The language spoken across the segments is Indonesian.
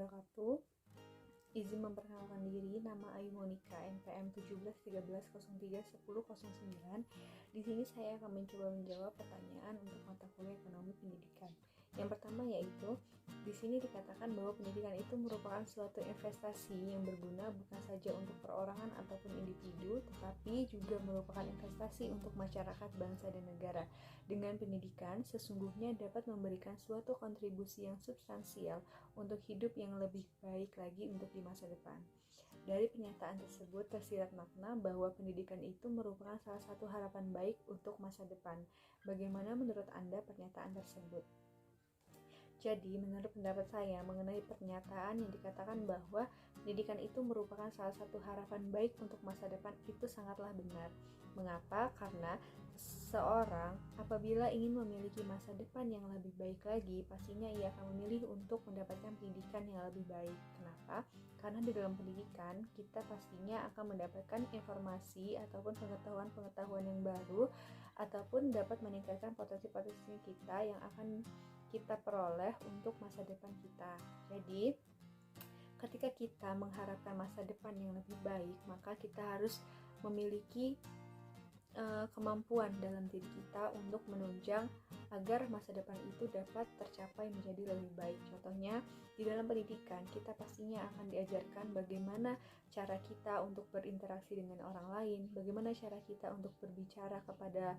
wabarakatuh. Izin memperkenalkan diri, nama Ayu Monica, NPM 1713031009. Di sini saya akan mencoba menjawab pertanyaan untuk mata kuliah Ekonomi Pendidikan. Yang pertama yaitu, di sini dikatakan bahwa pendidikan itu merupakan suatu investasi yang berguna bukan saja untuk perorangan ataupun individu, tetapi juga merupakan investasi untuk masyarakat, bangsa, dan negara. Dengan pendidikan, sesungguhnya dapat memberikan suatu kontribusi yang substansial untuk hidup yang lebih baik lagi untuk di masa depan. Dari pernyataan tersebut tersirat makna bahwa pendidikan itu merupakan salah satu harapan baik untuk masa depan. Bagaimana menurut Anda pernyataan tersebut? Jadi, menurut pendapat saya mengenai pernyataan yang dikatakan bahwa pendidikan itu merupakan salah satu harapan baik untuk masa depan itu sangatlah benar. Mengapa? Karena seorang apabila ingin memiliki masa depan yang lebih baik lagi, pastinya ia akan memilih untuk mendapatkan pendidikan yang lebih baik. Kenapa? Karena di dalam pendidikan kita pastinya akan mendapatkan informasi ataupun pengetahuan-pengetahuan yang baru, ataupun dapat meningkatkan potensi-potensi kita yang akan kita peroleh untuk masa depan kita. Jadi, ketika kita mengharapkan masa depan yang lebih baik, maka kita harus memiliki kemampuan dalam diri kita untuk menunjang agar masa depan itu dapat tercapai menjadi lebih baik. Contohnya, di dalam pendidikan kita pastinya akan diajarkan bagaimana cara kita untuk berinteraksi dengan orang lain, bagaimana cara kita untuk berbicara kepada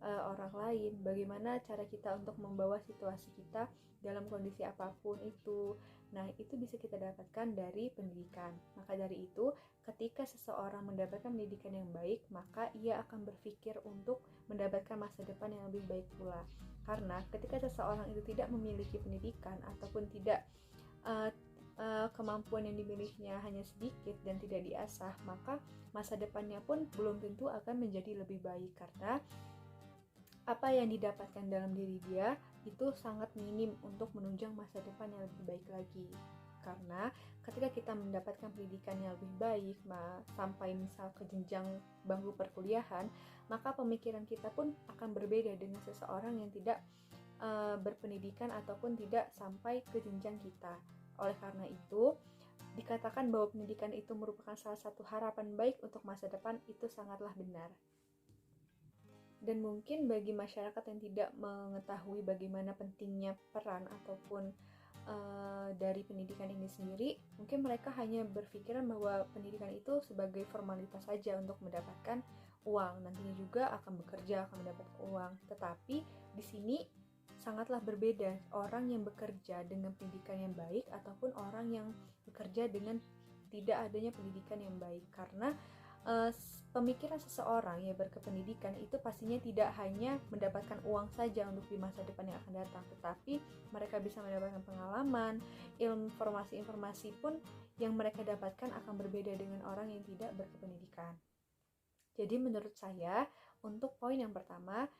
orang lain, bagaimana cara kita untuk membawa situasi kita dalam kondisi apapun itu. Nah, itu bisa kita dapatkan dari pendidikan. Maka dari itu, ketika seseorang mendapatkan pendidikan yang baik, maka ia akan berpikir untuk mendapatkan masa depan yang lebih baik pula. Karena ketika seseorang itu tidak memiliki pendidikan ataupun tidak kemampuan yang dimilikinya hanya sedikit dan tidak diasah, maka masa depannya pun belum tentu akan menjadi lebih baik, karena apa yang didapatkan dalam diri dia itu sangat minim untuk menunjang masa depan yang lebih baik lagi. Karena ketika kita mendapatkan pendidikan yang lebih baik, sampai misal ke jenjang bangku perkuliahan, maka pemikiran kita pun akan berbeda dengan seseorang yang tidak berpendidikan ataupun tidak sampai ke jenjang kita. Oleh karena itu, dikatakan bahwa pendidikan itu merupakan salah satu harapan baik untuk masa depan itu sangatlah benar. Dan mungkin bagi masyarakat yang tidak mengetahui bagaimana pentingnya peran ataupun dari pendidikan ini sendiri, mungkin mereka hanya berpikiran bahwa pendidikan itu sebagai formalitas saja untuk mendapatkan uang. Nantinya juga akan bekerja, akan mendapat uang. Tetapi di sini sangatlah berbeda orang yang bekerja dengan pendidikan yang baik ataupun orang yang bekerja dengan tidak adanya pendidikan yang baik. Karena pemikiran seseorang yang berkependidikan itu pastinya tidak hanya mendapatkan uang saja untuk di masa depan yang akan datang, tetapi mereka bisa mendapatkan pengalaman, informasi-informasi pun yang mereka dapatkan akan berbeda dengan orang yang tidak berkependidikan. Jadi menurut saya, untuk poin yang pertama,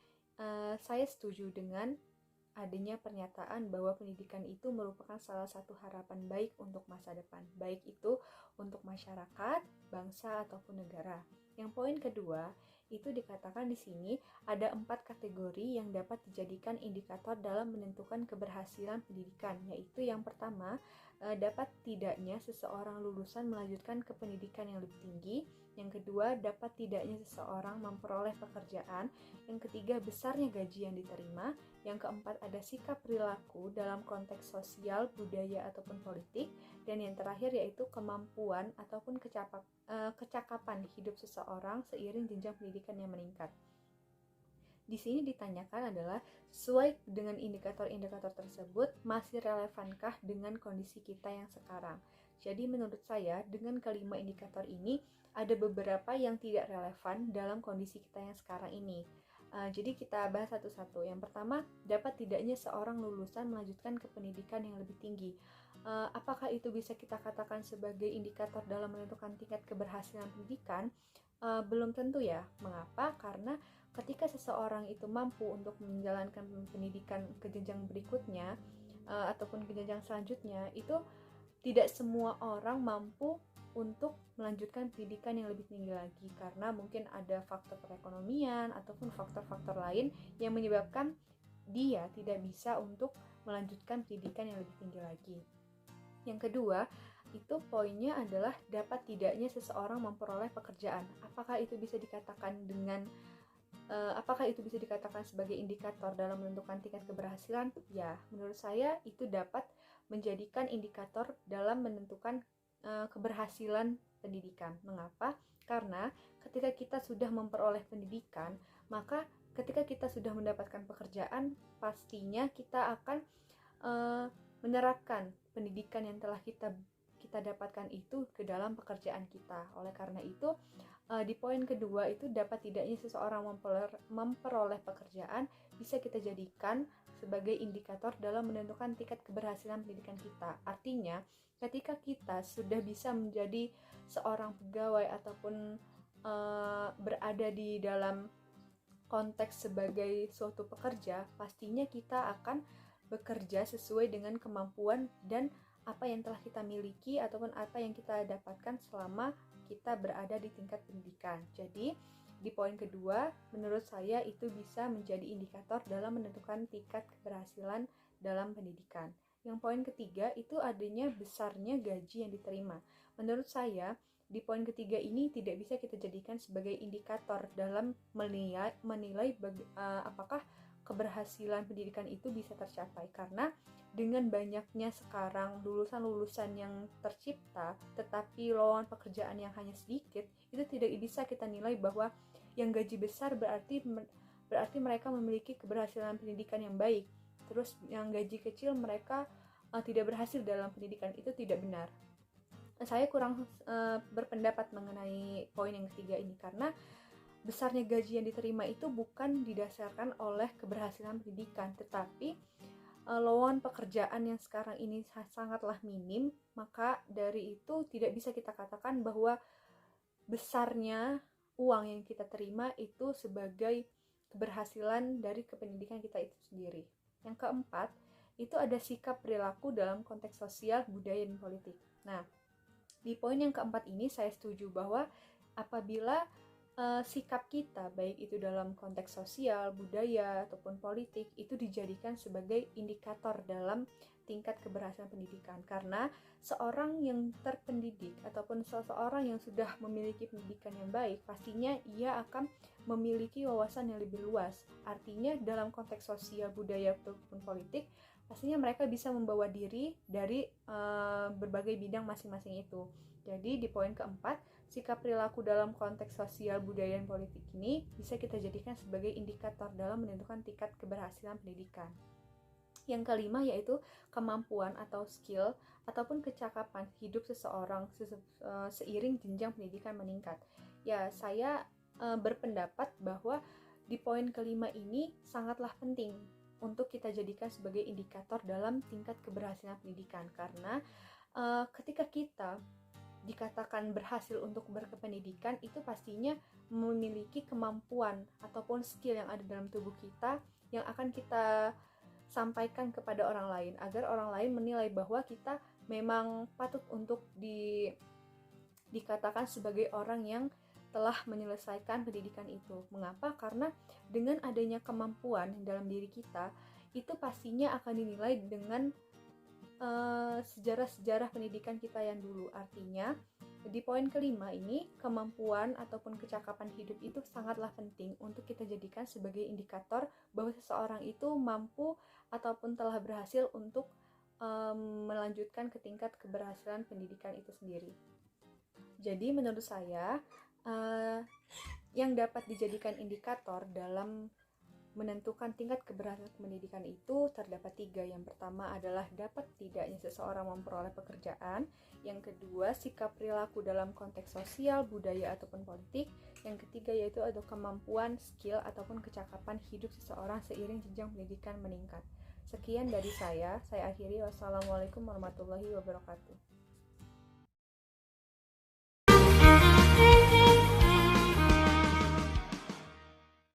saya setuju dengan adanya pernyataan bahwa pendidikan itu merupakan salah satu harapan baik untuk masa depan, baik itu untuk masyarakat, bangsa, ataupun negara. Yang poin kedua, itu dikatakan di sini ada 4 kategori yang dapat dijadikan indikator dalam menentukan keberhasilan pendidikan, yaitu yang pertama, dapat tidaknya seseorang lulusan melanjutkan ke pendidikan yang lebih tinggi. Yang kedua, dapat tidaknya seseorang memperoleh pekerjaan. Yang ketiga, besarnya gaji yang diterima. Yang keempat, ada sikap perilaku dalam konteks sosial, budaya, ataupun politik. Dan yang terakhir yaitu kemampuan ataupun kecakapan hidup seseorang seiring jenjang pendidikan yang meningkat. Di sini ditanyakan adalah, sesuai dengan indikator-indikator tersebut, masih relevankah dengan kondisi kita yang sekarang? Jadi menurut saya, dengan kelima indikator ini, ada beberapa yang tidak relevan dalam kondisi kita yang sekarang ini. Jadi kita bahas satu-satu. Yang pertama, dapat tidaknya seorang lulusan melanjutkan ke pendidikan yang lebih tinggi. Apakah itu bisa kita katakan sebagai indikator dalam menentukan tingkat keberhasilan pendidikan? Belum tentu ya. Mengapa? Karena ketika seseorang itu mampu untuk menjalankan pendidikan ke jenjang berikutnya ataupun ke jenjang selanjutnya, itu tidak semua orang mampu untuk melanjutkan pendidikan yang lebih tinggi lagi, karena mungkin ada faktor perekonomian ataupun faktor-faktor lain yang menyebabkan dia tidak bisa untuk melanjutkan pendidikan yang lebih tinggi lagi. Yang kedua, itu poinnya adalah dapat tidaknya seseorang memperoleh pekerjaan. Apakah itu bisa dikatakan sebagai indikator dalam menentukan tingkat keberhasilan? Ya, menurut saya itu dapat menjadikan indikator dalam menentukan keberhasilan pendidikan. Mengapa? Karena ketika kita sudah memperoleh pendidikan, maka ketika kita sudah mendapatkan pekerjaan, pastinya kita akan menerapkan pendidikan yang telah kita dapatkan itu ke dalam pekerjaan kita. Oleh karena itu, di poin kedua itu dapat tidaknya seseorang memperoleh pekerjaan bisa kita jadikan sebagai indikator dalam menentukan tingkat keberhasilan pendidikan kita. Artinya, ketika kita sudah bisa menjadi seorang pegawai ataupun berada di dalam konteks sebagai suatu pekerja, pastinya kita akan bekerja sesuai dengan kemampuan dan apa yang telah kita miliki ataupun apa yang kita dapatkan selama kita berada di tingkat pendidikan. Jadi, di poin kedua, menurut saya itu bisa menjadi indikator dalam menentukan tingkat keberhasilan dalam pendidikan. Yang poin ketiga, itu adanya besarnya gaji yang diterima. Menurut saya, di poin ketiga ini tidak bisa kita jadikan sebagai indikator dalam menilai apakah keberhasilan pendidikan itu bisa tercapai, karena dengan banyaknya sekarang lulusan-lulusan yang tercipta tetapi lowongan pekerjaan yang hanya sedikit, itu tidak bisa kita nilai bahwa yang gaji besar berarti mereka memiliki keberhasilan pendidikan yang baik, terus yang gaji kecil mereka tidak berhasil dalam pendidikan. Itu tidak benar. Saya kurang berpendapat mengenai poin yang ketiga ini, karena besarnya gaji yang diterima itu bukan didasarkan oleh keberhasilan pendidikan, tetapi lowongan pekerjaan yang sekarang ini sangatlah minim, maka dari itu tidak bisa kita katakan bahwa besarnya uang yang kita terima itu sebagai keberhasilan dari kependidikan kita itu sendiri. Yang keempat, itu ada sikap perilaku dalam konteks sosial, budaya, dan politik. Nah, di poin yang keempat ini saya setuju bahwa apabila sikap kita, baik itu dalam konteks sosial, budaya, ataupun politik, itu dijadikan sebagai indikator dalam tingkat keberhasilan pendidikan. Karena seorang yang terpendidik ataupun seseorang yang sudah memiliki pendidikan yang baik, pastinya ia akan memiliki wawasan yang lebih luas. Artinya dalam konteks sosial, budaya, ataupun politik, pastinya mereka bisa membawa diri dari berbagai bidang masing-masing itu. Jadi di poin keempat, sikap perilaku dalam konteks sosial, budaya, dan politik ini bisa kita jadikan sebagai indikator dalam menentukan tingkat keberhasilan pendidikan. Yang kelima yaitu kemampuan atau skill ataupun kecakapan hidup seseorang seiring jenjang pendidikan meningkat. Ya, saya berpendapat bahwa di poin kelima ini sangatlah penting untuk kita jadikan sebagai indikator dalam tingkat keberhasilan pendidikan, karena ketika kita dikatakan berhasil untuk berkependidikan, itu pastinya memiliki kemampuan ataupun skill yang ada dalam tubuh kita yang akan kita sampaikan kepada orang lain, agar orang lain menilai bahwa kita memang patut untuk dikatakan sebagai orang yang telah menyelesaikan pendidikan itu. Mengapa? Karena dengan adanya kemampuan dalam diri kita, itu pastinya akan dinilai dengan sejarah-sejarah pendidikan kita yang dulu. Artinya, di poin kelima ini, kemampuan ataupun kecakapan hidup itu sangatlah penting untuk kita jadikan sebagai indikator bahwa seseorang itu mampu ataupun telah berhasil untuk melanjutkan ke tingkat keberhasilan pendidikan itu sendiri. Jadi menurut saya, yang dapat dijadikan indikator dalam menentukan tingkat keberhasilan pendidikan itu terdapat 3. Yang pertama adalah dapat tidaknya seseorang memperoleh pekerjaan. Yang kedua, sikap perilaku dalam konteks sosial, budaya, ataupun politik. Yang ketiga yaitu ada kemampuan, skill, ataupun kecakapan hidup seseorang seiring jenjang pendidikan meningkat. Sekian dari saya akhiri. Wassalamualaikum warahmatullahi wabarakatuh.